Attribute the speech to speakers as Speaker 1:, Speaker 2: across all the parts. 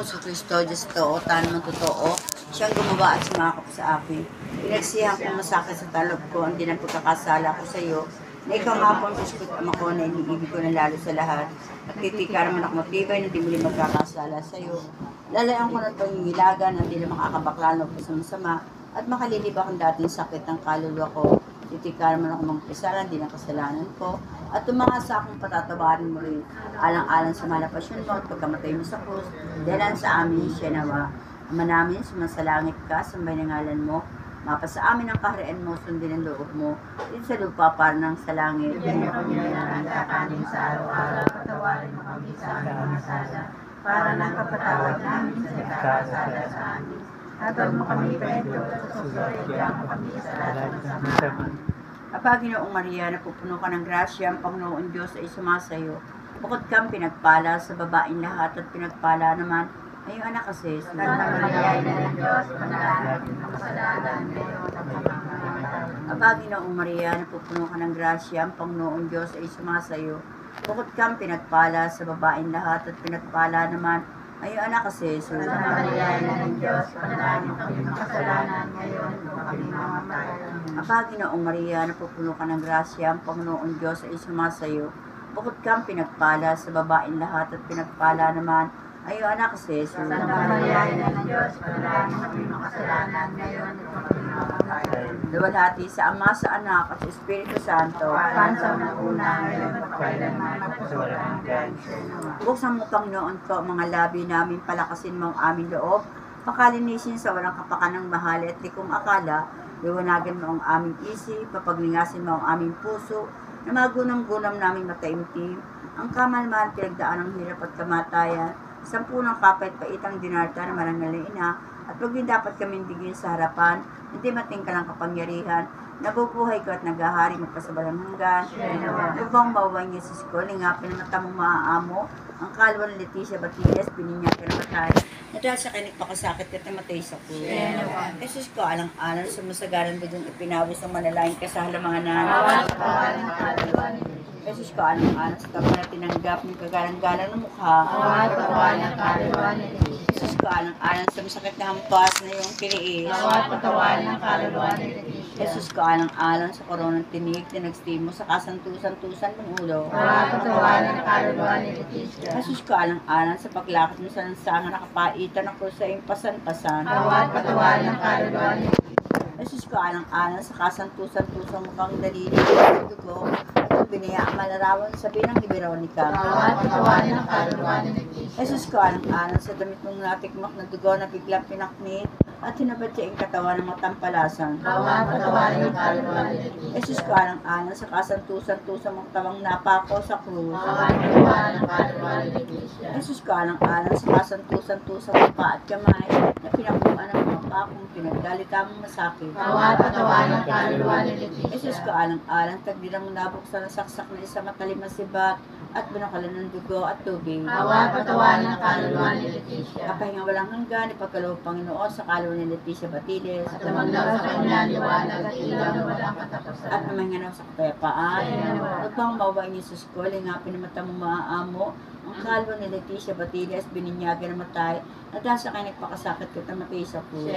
Speaker 1: Sa Kristo, Diyos totoo, tanang totoo, siyang gumawa at sumakap sa akin. Pinagsihan ko masakit sa talog ko, ang dinapagkakasala ko sa iyo, na ikaw nga po ang Diyos ko't Ama ko, na iniibig ko na lalo sa lahat. At titikar man ako matibay na di muli magkakasala sa iyo. Lalayan ko ng pangingilagan na di na makakabaklan o masama at makalilibak ang dating sakit ng kaluluwa ko. Titikar man ako mga pisalan, di ng kasalanan ko, at tumanga sa akong patatawarin mo rin, alang-alang sa malapasyon mo at pagkamatay mo sa krus, dahilan sa amin siya nawa. Ama namin, sumasalangit ka, sambay ng ngalan mo, mapa sa amin ang kaharian mo, sundin ang loob mo, dito sa lupa para ng sa langit.
Speaker 2: Bigyan niyo kami ng kakanin sa araw-araw, patawarin mo kami sa aming mga sala, para ng kapatawad namin sa nagkakasala sa amin. At huwag mo kami pahintulot sa susunod, mo kami sa lahat ng sama.
Speaker 1: Apa, Ginoong Maria, napupuno ka ng grasya, ang Panginoon Diyos ay sumasayo. Bukod kang pinagpala sa babaeng lahat at pinagpala naman ay yung anak kasi.
Speaker 2: Santa Maria, Ina ng Diyos, panalangin ng kasalanan ngayon at hanggang namatay.
Speaker 1: Apa, Ginoong Maria, napupuno ka ng grasya, ang Panginoon Diyos ay sumasayo. Bukod kang pinagpala sa babaeng lahat at pinagpala naman ay yung anak kasi.
Speaker 2: Santa Maria, Ina ng Diyos, panalangin kami ng kasalanan ngayon at kami mamatay.
Speaker 1: Apa, Ginoong Maria, napupuno ka ng grasya, ang Panginoon Diyos ay sumasayo. Bukod kang pinagpala sa babaeng lahat at pinagpala naman ay yung anak kasi.
Speaker 2: Santa Maria, Ina ng Diyos, panalangin kami ng kasalanan ngayon at kami mamatay.
Speaker 1: Luwalhati sa Ama, sa Anak, at sa Espiritu Santo.
Speaker 2: Pansaw ng una, ngayon at kailanman at sa walang hanggan.
Speaker 1: Buksan mo, Panginoon ko, mga labi namin, palakasin mo ang aming loob, pakalinisin sa walang kapakanang mahal at likong akala, liwanagan mo ang aming isip, papaglingasin mo ang aming puso, na magunam-gunam namin mataimtim, ang kamalman, pinagdaan ng hirap at kamatayan, 10 kapait paitang dinarta na marangal na ina, at pag dapat kami digin sa harapan, hindi matingkalang kapangyarihan, nabubuhay ko at naghahari magpasabalang hanggan. Lubang mawawang Yesus ko, lingapin ang mata mong maaamo, ang kalwa ng Leticia Batiles, pininyan ka na matay. Na dahil sa kanig pakasakit at namatay sa krus. Yesus ko, alang-alang sumasagaran bigong ipinawis ng manalangin ka sa halamanganan. Yesus ko, alang-alang sa tapos na tinanggap ng kagalang-galang ng mukha. Yesus ko, alang-alang sa masakit na hampas na iyong kiniis. Yesus ko, alang-alang sa koronang tinig na nagstimo sa kasantusan-tusan ng ulo. Yesus ko, alang-alang sa paglakad mo sa lansangan na kapaitan ng krus sa iyong pasan-pasan. Yesus ko, alang-alang sa kasantusan-tusan mukhang dalili ng dugo, at binaya ang malarawan sa binang ni Veronica. Yesus ko, alang-alang sa damit mong natikmak na dugo na biglang pinaknit, at hinabad siya ang katawan ng matampalasan. Yesus ko, alang-alang sa kasantusan-tusan mong tawang napako sa krus. Yesus ko, alang-alang sa kasantusan-tusan mong paa at kamay, na pinakuan ng mga pakong pinagdalita mong masakit. Yesus ko, alang-alang tagdirang nabuksan ng saksak na isa matalim na sibat, at binakalan ng dugo at tubig. Kapahinga walang hanggan, ipagkaloob Panginoon sa kalwa ni Leticia Batiles, at namanganaw sa kapayapaan. Upang mawain ni Jesus ko, lingapin na mata mo maaamo, ang kalwa ni Leticia Batiles, bininyagan na matay, at dahil sa kanya nagpakasakit ka namatay sa krus.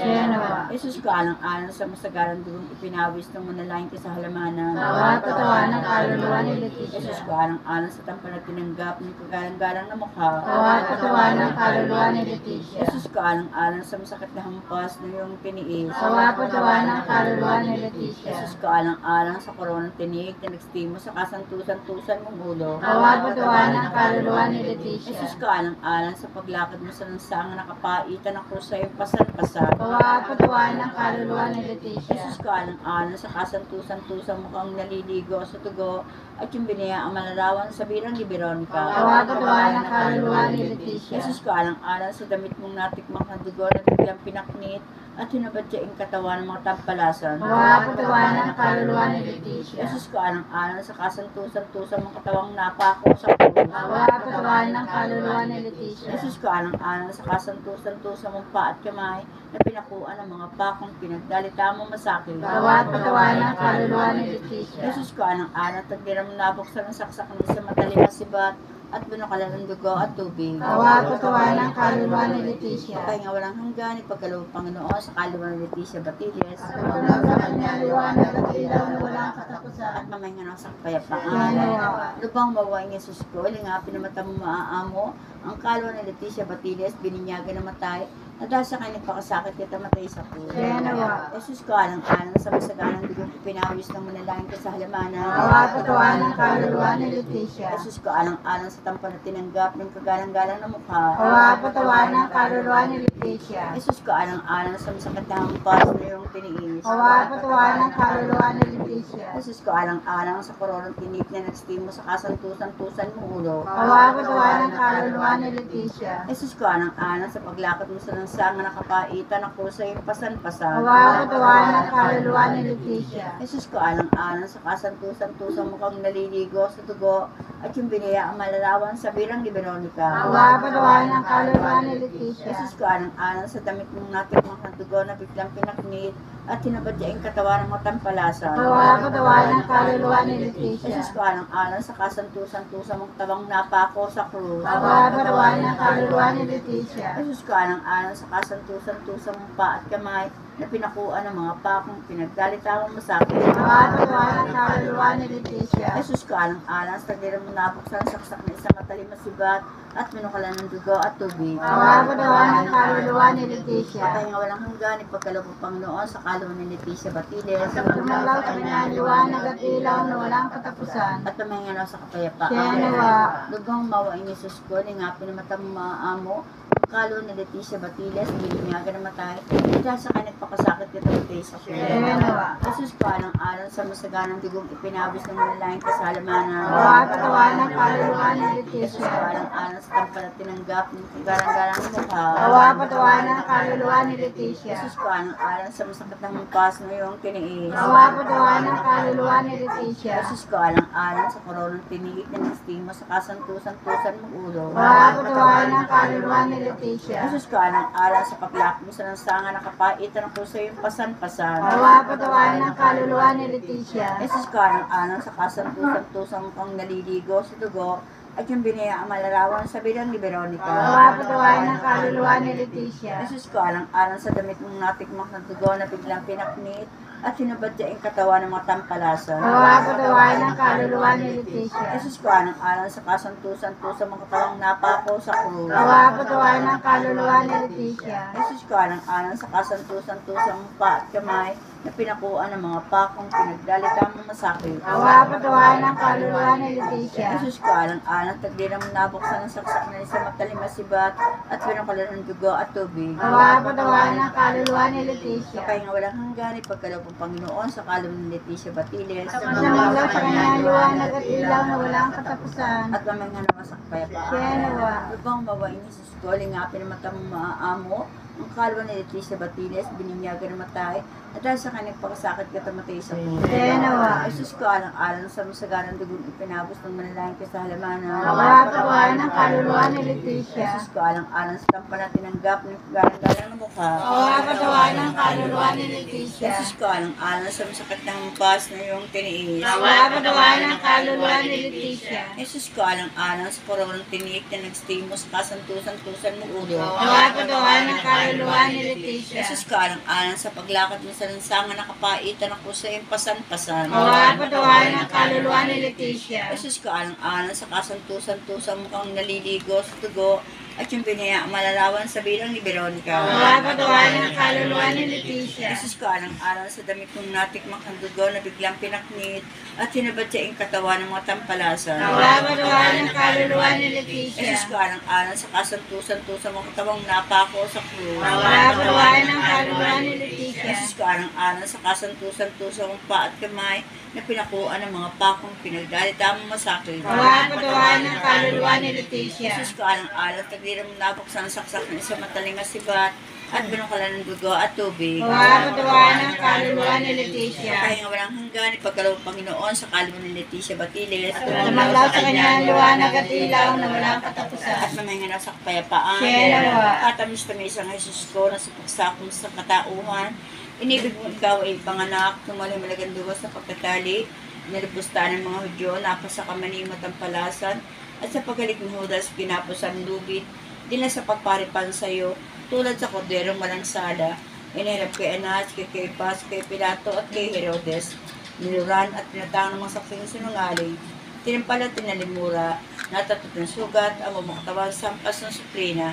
Speaker 1: Jesus ko, alang-alang sa masagaran dugong ipinawis ng manalangin ka sa halamanan. Jesus ko, alang-alang sa tampal na tinanggap ng kagalang-galang na mukha. Jesus ko, alang-alang sa masakit na hampas na iyong tiniis. Jesus ko, alang-alang sa koronang tinig na nagstimo sa kasantusan-tusan mong ulo. Jesus ko, alang-alang sa paglakad mo sa lansangan na kapaitan ng krus sa iyong pasan-pasan. Jesus ko, alang-alang sa kasantusan-tusan mukhang naliligo sa tugo, at yung binaya ang malarawan sa birang ni Veronica. Jesus ko, alang-alang sa damit mong natikmak na dugo na biglang pinaknit, at hinabad siya ang katawan ng mga tampalasan. Jesus ko, alang-alang sa kasantusan-tusan mong katawang napako sa krus. Jesus ko, alang-alang sa kasantusan-tusan mong paa at kamay, na pinakuan ng mga pakong pinagdalita mo masakit. Jesus ko, alang-alang tagdirang nabuksan ng saksak ng sa matalim na sibat, at binukalan ng dugo at tubig.
Speaker 2: Awa at katawan ng kaluluwa ni Leticia.
Speaker 1: Pahinga walang hanggan, ipagkaloob Panginoon sa kaluluwa ni Leticia Batiles.
Speaker 2: Pagmulaw sa kanya liwanag at ilaw na walang katapusan.
Speaker 1: At mamahinga ng sa
Speaker 2: Yan
Speaker 1: kapayapaan.
Speaker 2: nawa.
Speaker 1: Lubang mawain ng Jesus ko, lingapin na mata mo maaamo, ang kaluluwa ni Leticia Batiles, bininyagan na matay, na dahil sa kanya nagpakasakit kita matay sa puso.
Speaker 2: Yan nawa.
Speaker 1: Jesus ko, alang-alang sa masaganang digong ipinawis ng manalangin ka sa halamanan.
Speaker 2: Awa at katawan ng kaluluwa ni Leticia.
Speaker 1: Jesus ko, alang-alang sa tampan na tinanggap ng kagalang-galang na mukha.
Speaker 2: Awa at katawan ng kaluluwa ni Leticia.
Speaker 1: Jesus ko, alang-alang sa masakit na hampas na iyong tiniis.
Speaker 2: Awa at katawan ng kaluluwa ni Leticia.
Speaker 1: Jesus ko, alang-alang sa koronang tinik na nagstimo sa kasantusan-tusan mo ulo.
Speaker 2: Awa at katawan ng kaluluwa ni Leticia.
Speaker 1: Jesus ko, alang-alang sa paglakad mo sa lansang na nakapaitan na kusa yung pasan-pasan.
Speaker 2: Awa at katawan ng kaluluwa ni Leticia.
Speaker 1: Jesus ko, alang-alang sa kasantusan-tusan mo kang naliligo sa dugo at yung binaya ang malalawan sa birang ni Veronica.
Speaker 2: Awa at katawan ng kaluluwa ni Leticia.
Speaker 1: Jesus ko, alang-alang sa damit mong natikmang ng dugo na biglang pinaknit at tinabadyaing katawan ng matampalasan.
Speaker 2: Awa at katawan ng kaluluwa ni Leticia.
Speaker 1: Jesus ko, alang-alang sa kasantusan-tusan mong tabang napako sa krus.
Speaker 2: Awa at katawan ng kaluluwa ni Leticia.
Speaker 1: Jesus ko, alang-alang sa kasantusan-tusan mong pa at kamay na pinakuan ng mga pakong pinagdalitawang masakit.
Speaker 2: Awa at katawan ng kaluluwa ni Leticia.
Speaker 1: Jesus ko, alang-alang sa tagliran mo nabuksan saksak na isang matalim na sibat at minukalan ng dugo at tubig.
Speaker 2: Awa at katawan ng kaluluwa ni Leticia.
Speaker 1: Patay nga walang hanggan, ipagkaloob ng Panginoon sa kaluluwa ni Leticia Batiles.
Speaker 2: Pagmulaw sa kanya liwanag at ilaw na walang katapusan.
Speaker 1: At pamahinga na sa kapayapaan.
Speaker 2: Siya nawa.
Speaker 1: Lubang mawain ni Jesus ko, lingapin na mata mo maaamo, ang kaluluwa ni Leticia Batiles, bininyagan na matay, at dahil sa kanya nagpakasakit nito matay sa
Speaker 2: Siya
Speaker 1: puso.
Speaker 2: nawa.
Speaker 1: Jesus ko, alang-alang sa masaganang digong ipinabis ng manalangin ka sa halamanan.
Speaker 2: Awa at katawan ng kaluluwa ni
Speaker 1: Jesus
Speaker 2: Leticia.
Speaker 1: ko, alang-alang sa tampal at tinanggap ng kagarang-garang na mukha.
Speaker 2: Awa at katawan ng kaluluwa ni Leticia.
Speaker 1: Jesus ko, alang-alang sa masakit ng mumpas na iyong tiniis.
Speaker 2: Awa at katawan ng kaluluwa ni Leticia.
Speaker 1: Jesus ko, alang-alang sa koronang tinigit na nagstimo sa kasantusan-tusan mong ulo.
Speaker 2: Awa at katawan ng kaluluwa ni Leticia.
Speaker 1: Jesus ko, alang-alang sa paglakad mo sa lansangan na kapaitan ng puso yung pasan-pasan.
Speaker 2: Awa at katawan ng kaluluwa ni Leticia.
Speaker 1: Jesus ko, alang-alang sa kasantusan-tusan mo kang naliligo sa dugo at yung binaya ang malarawan sa bilang ni Veronica.
Speaker 2: Awa at katawan ng kaluluwa ni Leticia.
Speaker 1: Jesus ko, alang-alang sa damit mong natikmak ng dugo na biglang pinaknit at sinabadyaing katawan ng mga tampalasan.
Speaker 2: Awa at katawan ng kaluluwa ni Leticia.
Speaker 1: Jesus ko, alang-alang sa kasantusan-tusan mga katawang napako sa krus.
Speaker 2: Awa at katawan ng kaluluwa ni Leticia.
Speaker 1: Jesus ko, alang-alang sa kasantusan-tusan mong pa at kamay na pinakuan ng mga pakong pinagdalitang mong masakit.
Speaker 2: Awa at katawan ng kaluluwa ni Leticia.
Speaker 1: Jesus ko, alang-alang tagliran mong nabuksan ng saksak na isang matalim na sibat at pinukalan ng dugo at tubig.
Speaker 2: Awa at katawan ng kaluluwa ni Leticia.
Speaker 1: Kaya nga walang hanggan, ipagkaloob ng Panginoon sa kaluluwa ni Leticia Batiles.
Speaker 2: Pagmulaw sa kanya liwanag at ilaw na walang katapusan.
Speaker 1: At mamahinga naman sa kapayapaan.
Speaker 2: Siya nawa.
Speaker 1: Lubang mawain ni Jesus ko, lingapin ang mata mong maaamo, ang kaluluwa ni Leticia Batiles, bininyagan na matay, at dahil sa kanya nagpakasakit ka tamatay sa puso.
Speaker 2: Siya nawa.
Speaker 1: Jesus ko, alang-alang sa masaganang dugong ipinabos ng manalangin ka sa halamanan.
Speaker 2: Awa at katawan ng kaluluwa ni Leticia.
Speaker 1: Jesus ko, alang-alang sa tampan na tinanggap ng kagarang-galang na mukha.
Speaker 2: Awa at katawan ng kaluluwa ni Leticia.
Speaker 1: Jesus ko, alang-alang sa masakit ng humpas na iyong tiniis.
Speaker 2: Awa at katawan ng kaluluwa ni Leticia.
Speaker 1: Jesus ko, alang-alang sa koronang tinik na nagstimo sa kasantusan-tusan mong ulo.
Speaker 2: Awa at katawan ng kaluluwa ni Leticia.
Speaker 1: Jesus ko, alang-alang sa paglakad mo sa lansangan na kapaitan ng kusa yung pasan-pasan.
Speaker 2: Awa at katawan ng kaluluwa ni Leticia.
Speaker 1: Jesus ko, alang-alang sa kasantusan-tusan mo kang naliligo sa dugo at yung binaya ang malalawan sa bilang ni Veronica.
Speaker 2: Awa at katawan ng kaluluwa ni Leticia.
Speaker 1: Jesus ko, alang-alang sa damit mong natikmak ng dugo na biglang pinaknit at sinabadyaing katawan ng mga tampalasan.
Speaker 2: Awa at katawan ng kaluluwa ni Leticia.
Speaker 1: Jesus ko, alang-alang sa kasantusan-tusan mo katawang napako sa krus.
Speaker 2: Awa at katawan ng kaluluwa ni Leticia.
Speaker 1: Jesus ko, alang-alang sa kasantusan-tusan mong pa at kamay na pinakuan ng mga pakong pinagdalitang masakit.
Speaker 2: Awa at katawan ng kaluluwa ni Leticia.
Speaker 1: Jesus ko, alang-alang tagliran mong nabuksan ang saksak ng isang mataling na sibat at binukalan ng dugo at tubig.
Speaker 2: Awa at katawan ng kaluluwa ni Leticia.
Speaker 1: Kaya nga walang hanggan, ipagkaloob Panginoon sa kaluluwa ni Leticia Batiles.
Speaker 2: Pagmulaw sa kanya liwanag at ilaw na walang katapusan.
Speaker 1: At mamahinga na sa kapayapaan.
Speaker 2: Siya nawa.
Speaker 1: At tamis-tamis ang Jesus ko na sa pagsakong sa katauhan. Inibig mo ikaw ay panganak, tumalim malagang dugo sa pagtatali, nilubustan ng mga Hudyo, napasa ka manimot ang palasan, at sa pagalik ni Judas, ginapos ang lubid, din na sa pagparipan sa iyo, tulad sa korderong walang sala, inirap kay Anas, kay Kepas, kay Pilato at kay Herodes, niluran at pinatang ng mga saksing sinungaling, tinimpal at tinalimura, natatot ng sugat, ang mamakatawang sampas ng suplina,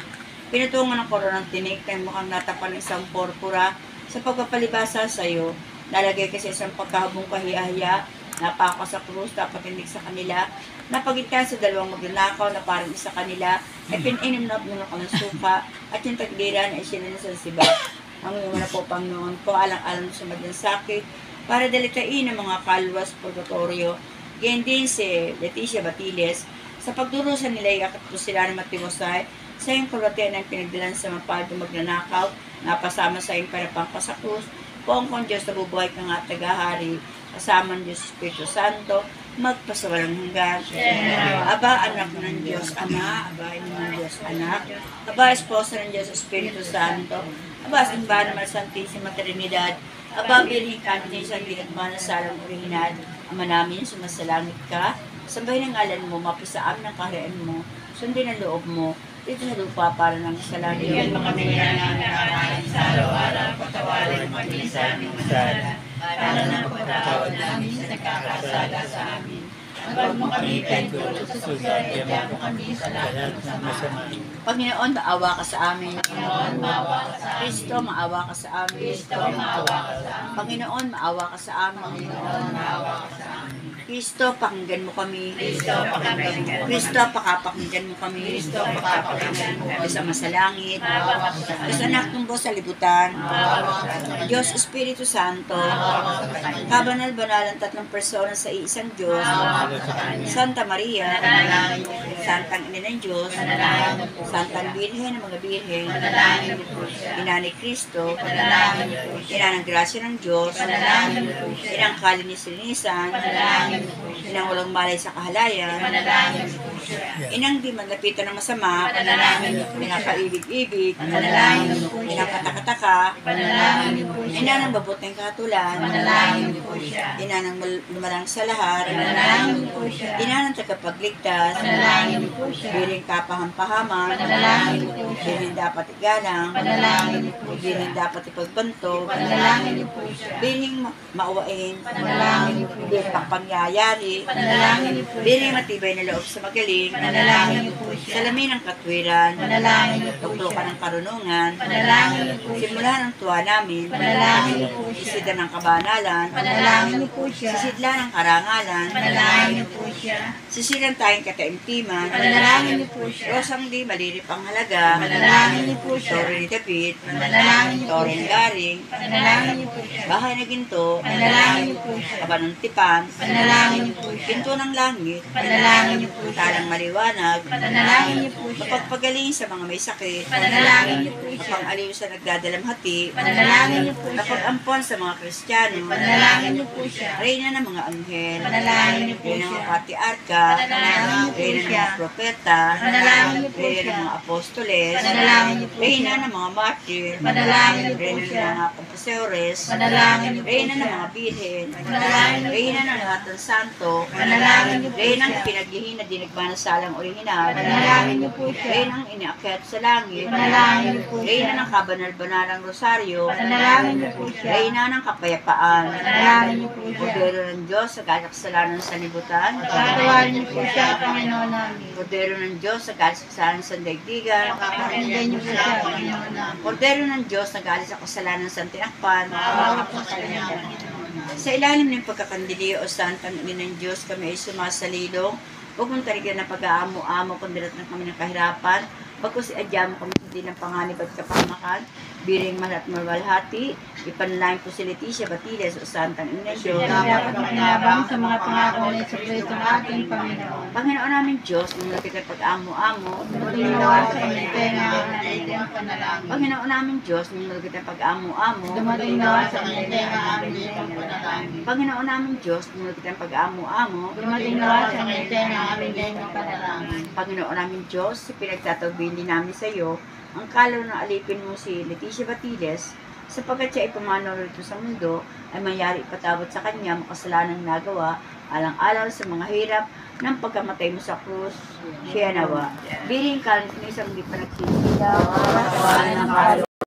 Speaker 1: pinutungan ng koronang tinik na mukhang natapal ng isang porpura sa pagpapalibasa sa iyo, nalagay kasi isang pagkahabong kahiyahiya, napako sa krus, napatindig sa kanila, napagitkan sa dalawang magnanakaw na parang isa kanila, ay pininom na puno ka ng suka, at yung tagliran ay sila sa siba. Ang iyong na po, Panginoon ko, alang-alang sa maging sakit, para dalitain ang mga kalwas purgatorio. Ganyan din si Leticia Batiles, sa pagdurusa nila iakit po sila ng Matimosay, sa iyong kulatian ang pinagdalan sa mapaldo magnanakaw, napasama sa iyong panapangka sa krus, kung Diyos na bubuhay ka nga tagahari, kasama ng Diyos Espiritu Santo, magpasawalang hanggan. Aba, anak ng Diyos, Ama, aba, ino ng Diyos, Anak, aba, esposa ng Diyos Espiritu Santo, aba, simbahan ng Santisima Trinidad, aba, bilhin kami niya isang di at manasalang orihinal, Ama namin, sumasalangit ka, sambahin ang ngalan mo, mapisaam ng kaharian mo, sundin ang loob mo, dito sa lupa para ng kasalanan.
Speaker 2: Bigyan mo kami ng aming kakain sa araw-araw, patawarin mo kami sa aming masala, para ng pagkatawad namin sa nagkakasala sa amin. Huwag mo kami pahintulot sa sugat, kaya mo kami sa lahat ng masama.
Speaker 1: Panginoon, maawa ka sa amin.
Speaker 2: Panginoon, maawa ka sa amin.
Speaker 1: Kristo, maawa ka sa amin.
Speaker 2: Kristo, maawa ka sa amin.
Speaker 1: Panginoon, maawa ka sa amin.
Speaker 2: Panginoon, maawa ka sa amin.
Speaker 1: Kristo, pakinggan mo kami.
Speaker 2: Kristo, pakinggan mo.
Speaker 1: Kristo, pakapakinggan mo kami.
Speaker 2: Kristo, pakapakinggan mo.
Speaker 1: Diyos Ama sa langit.
Speaker 2: Maawa ka sa amin.
Speaker 1: Diyos Anak ng Diyos sa libutan.
Speaker 2: Maawa ka sa amin.
Speaker 1: Diyos Espiritu Santo.
Speaker 2: Maawa ka sa amin.
Speaker 1: Kabanal-banal ang tatlong persona sa iisang Diyos.
Speaker 2: Maawa ka sa amin.
Speaker 1: Santa Maria.
Speaker 2: Manalangin mo.
Speaker 1: Santang Ina ng Diyos.
Speaker 2: Manalangin mo.
Speaker 1: Santang Birhen ng mga Birhen.
Speaker 2: Manalangin mo po siya.
Speaker 1: Ina ni Kristo.
Speaker 2: Manalangin mo po siya.
Speaker 1: Ina ng grasya ng Diyos.
Speaker 2: Manalangin mo po siya.
Speaker 1: Inang kalinis-linisan.
Speaker 2: Manalangin mo po siya.
Speaker 1: Inang walang malay sa kahalayan.
Speaker 2: Manalangin mo po siya.
Speaker 1: Inang di manlapitan ng masama.
Speaker 2: Manalangin mo po siya.
Speaker 1: Inang kaibig-ibig.
Speaker 2: Manalangin mo po
Speaker 1: Inang
Speaker 2: siya.
Speaker 1: katakataka.
Speaker 2: Manalangin mo po
Speaker 1: Ina
Speaker 2: siya.
Speaker 1: ng mabuting katulan.
Speaker 2: Manalangin mo po siya.
Speaker 1: Ina ng lumalang sa lahat.
Speaker 2: Manalangin mo po siya.
Speaker 1: Ina ng tagapagligtas.
Speaker 2: Manalangin mo po siya.
Speaker 1: Biling kapahampahaman.
Speaker 2: Manalangin mo po siya.
Speaker 1: Biling dapat igalang.
Speaker 2: Manalangin mo po siya.
Speaker 1: Biling dapat ipagbantog.
Speaker 2: Manalangin mo po siya.
Speaker 1: Biling mauwain.
Speaker 2: Manalangin mo po siya.
Speaker 1: Biling pagpangyayari.
Speaker 2: Manalangin niyo po
Speaker 1: Biling
Speaker 2: siya.
Speaker 1: matibay na loob sa magaling.
Speaker 2: Manalangin niyo po siya.
Speaker 1: Salamin ng katwiran.
Speaker 2: Manalangin niyo po
Speaker 1: Tuklo
Speaker 2: siya.
Speaker 1: ka ng karunungan.
Speaker 2: Manalangin niyo po siya.
Speaker 1: Simula ng tuwa namin.
Speaker 2: Manalangin niyo po siya.
Speaker 1: Isida ng kabanalan.
Speaker 2: Manalangin niyo po siya.
Speaker 1: Sisidla ng karangalan.
Speaker 2: Manalangin niyo po siya.
Speaker 1: Sisilang tayong kataimtiman.
Speaker 2: Manalangin niyo po siya.
Speaker 1: Rosang di malirip ang halaga.
Speaker 2: Manalangin niyo po siya.
Speaker 1: Tore ni David.
Speaker 2: Manalangin niyo po
Speaker 1: Tore ni
Speaker 2: siya.
Speaker 1: Garing.
Speaker 2: Manalangin niyo po siya.
Speaker 1: Bahay na ginto.
Speaker 2: Manalangin niyo po siya.
Speaker 1: Kaba ng tipan.
Speaker 2: Manalangin niyo po siya.
Speaker 1: Pinto ng langit.
Speaker 2: Manalangin niyo po siya.
Speaker 1: Talang maliwanag.
Speaker 2: Manalangin niyo po siya.
Speaker 1: Mapagpagaling sa mga may sakit.
Speaker 2: Manalangin niyo po siya.
Speaker 1: Mapang-aliw sa nagdadalamhati.
Speaker 2: Manalangin niyo po siya.
Speaker 1: Mapag-ampon sa mga Kristiyano.
Speaker 2: Manalangin niyo po siya.
Speaker 1: Reyna ng mga anghel.
Speaker 2: Manalangin niyo po
Speaker 1: Reyna ng
Speaker 2: siya.
Speaker 1: mga patriarka.
Speaker 2: Manalangin niyo po
Speaker 1: Reyna ng
Speaker 2: siya.
Speaker 1: mga propeta.
Speaker 2: Manalangin niyo po
Speaker 1: Reyna
Speaker 2: siya.
Speaker 1: ng mga apostoles.
Speaker 2: Manalangin niyo po
Speaker 1: Reyna
Speaker 2: siya.
Speaker 1: ng mga martir.
Speaker 2: Manalangin niyo po
Speaker 1: Reyna ng
Speaker 2: siya.
Speaker 1: mga confessores.
Speaker 2: Manalangin niyo po
Speaker 1: Reyna ng
Speaker 2: siya.
Speaker 1: mga bilhin.
Speaker 2: Manalangin niyo po
Speaker 1: Reyna
Speaker 2: siya.
Speaker 1: ng lahat ng santo.
Speaker 2: Manalangin niyo po
Speaker 1: Reyna ng
Speaker 2: siya.
Speaker 1: pinaglihin na dinagmanasalang orihinal.
Speaker 2: Manalangin niyo po siya.
Speaker 1: Reyna ng inaakyat sa langit.
Speaker 2: Manalangin niyo po siya.
Speaker 1: Reyna ng kabanal-banalang rosaryo.
Speaker 2: Manalangin niyo po siya.
Speaker 1: Reyna ng kapayapaan.
Speaker 2: Manalangin niyo po siya.
Speaker 1: Kordero ng Diyos sa kasalanan sa libutan.
Speaker 2: Patawarin niyo po siya, Panginoon namin.
Speaker 1: Kordero ng Diyos sa kasalanan sa daigdigan.
Speaker 2: Pakinggan niyo po siya, Panginoon namin.
Speaker 1: Kordero ng Diyos na galing sa kasalanan sa tinakpan.
Speaker 2: Maawa po sa kanya, Panginoon namin.
Speaker 1: Sa ilalim ng pagkakandili o santang ina ng Diyos, kami ay sumasalilong. Huwag mong taligan ng pag-aamo-amo kung dirat na kami ng kahirapan. Pagkus iadya mo kami hindi ng panganib at kapamakan. Biring mahal at malwalhati. Ipanlain po si Leticia Batiles o santang ina ng Diyos.
Speaker 2: Dapat makinabang sa mga pangako ni Jesucristo ng ating Panginoon.
Speaker 1: Panginoon namin Diyos, nung kita pag-amo-amo.
Speaker 2: Dumating nawa sa kanyang tenga ang ating panalangin.
Speaker 1: Panginoon namin Diyos, nung kita pag-amo-amo.
Speaker 2: Dumating nawa sa kanyang tenga ang ating panalangin.
Speaker 1: Panginoon namin Diyos, nung kita pag-amo-amo.
Speaker 2: Dumating nawa sa kanyang tenga ang ating panalangin.
Speaker 1: Panginoon namin Diyos, pinagtatagbili namin sa iyo, ang kalaw na alipin mo si Leticia Batiles, sapagkat siya ay pumanaw rito sa mundo, ay mayari ipatawad sa kanya makasalanang nagawa, alang-alang sa mga hirap ng pagkamatay mo sa krus. Siya nawa. Biring ka ng isang di pa nagsisilaw.